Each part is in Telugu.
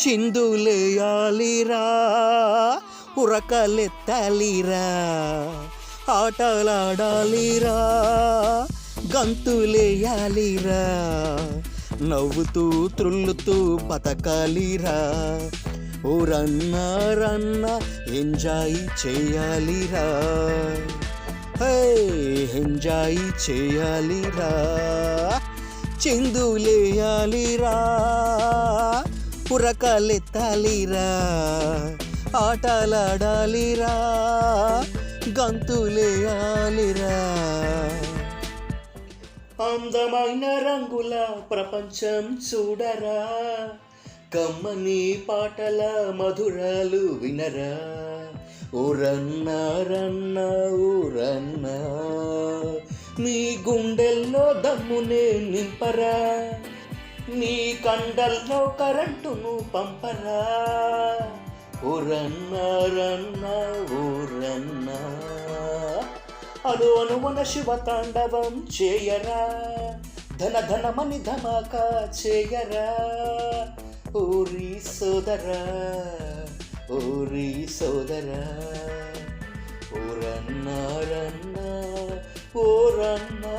చిందులేయాలిరా, ఉరకలెత్తాలిరా, ఆటలాడాలిరా, గంతులేయాలిరా, నవ్వుతూ త్రుళ్ళుతూ బతకాలిరా. ఓ రన్నా రన్నా ఎంజాయ్ చేయాలిరా, హే ఎంజాయ్ చేయాలిరా. చిందులేయాలిరా, ఉరకలెత్తాలిరా, ఆటలాడాలిరా, గంతులేయాలిరా. అందమైన రంగుల ప్రపంచం చూడరా, కమ్మని పాటల మధురాలు వినరా. ఓ రన్నా రన్నా ఓ రన్నా, నీ గుండెల్లో దమ్మునే నింపరా, నీ కండల్లో కరెంటును పంపరా. ఓ రన్నా రన్నా ఓ రన్నా, అను అనువన శివ తాండవం చేయరా, ధన ధనమని ధమాకా చేయరా. ఓరి సోదరా ఓరి సోదరా, ఓ రన్నా రన్నా ఓ రన్నా,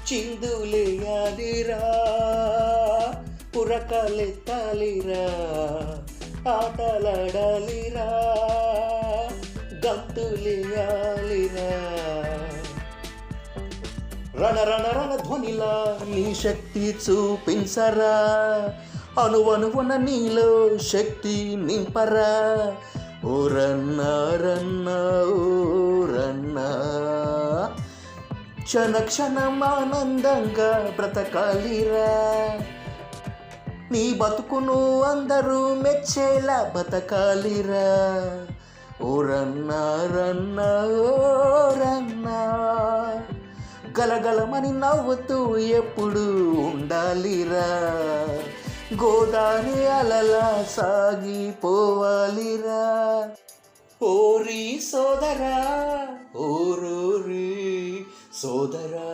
చిందులేయాలిరా, ఉరకలెత్తాలిరా, ఆటలాడాలిరా, గంతులేయాలిరా. రణ రణ రణ ధ్వనిలా నీ శక్తి చూపించరా, అనువనువన నీలో శక్తి నింపరా. ఓ రన్నా రన్నా ఓ రన్నా, క్షణ క్షణం ఆనందంగా బ్రతకాలిరా, నీ బతుకును అందరూ మెచ్చేలా బతకాలిరా. ఓ రన్నా రన్నా ఓ రన్నా, గలగలమని నవ్వుతూ ఎప్పుడు ఉండాలిరా, గోదావరి అలలా సాగిపోవాలిరా. ఓరి సోదరా ఓరోరి సోదరా,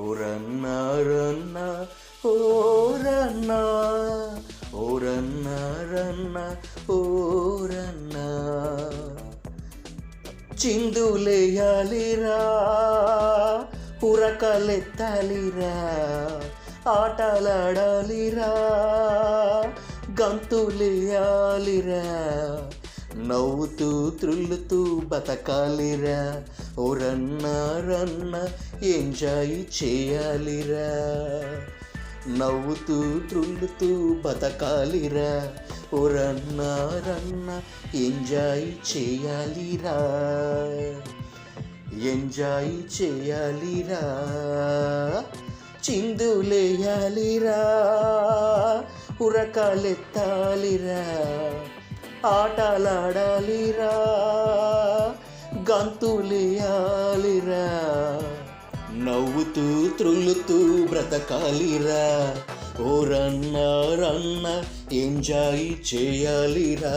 ఓ రన్నా రన్నా ఓ రన్నా, ఓ రన్నా రన్నా ఓ రన్నా, చిందులేయాలిరా, ఉరకలెత్తాలిరా, ఆటలాడాలిరా, గంతులేయాలిరా, నవ్వుతూ త్రుళ్ళుతూ బతకాలిరా. ఓ రన్నా రన్నా ఎంజాయ్ చేయాలిరా, నవ్వుతూ త్రుళ్ళుతూ బతకాలిరా. ఓ రన్నా రన్నా ఎంజాయ్ చేయాలిరా, ఎంజాయ్ చేయాలిరా. చిందులేయాలిరా, ఉరకలెత్తాలిరా, ఆటలాడాలిరా, గంతులేయాలిరా, నవ్వుతూ త్రుళ్ళుతూ బ్రతకాలిరా. ఓ రన్నా రన్నా ఎంజాయ్ చేయాలిరా,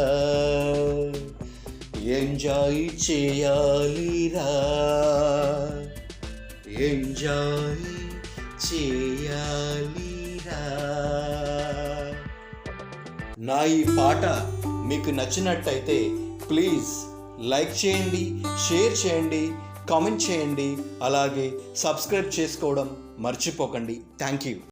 ఎంజాయ్ చేయాలిరా, ఎంజాయ్ చేయాలిరా. నా ఈ పాట మీకు నచ్చినట్టయితే ప్లీజ్ లైక్ చేయండి, షేర్ చేయండి, కామెంట్ చేయండి, అలాగే సబ్స్క్రైబ్ చేసుకోవడం మర్చిపోకండి. Thank you.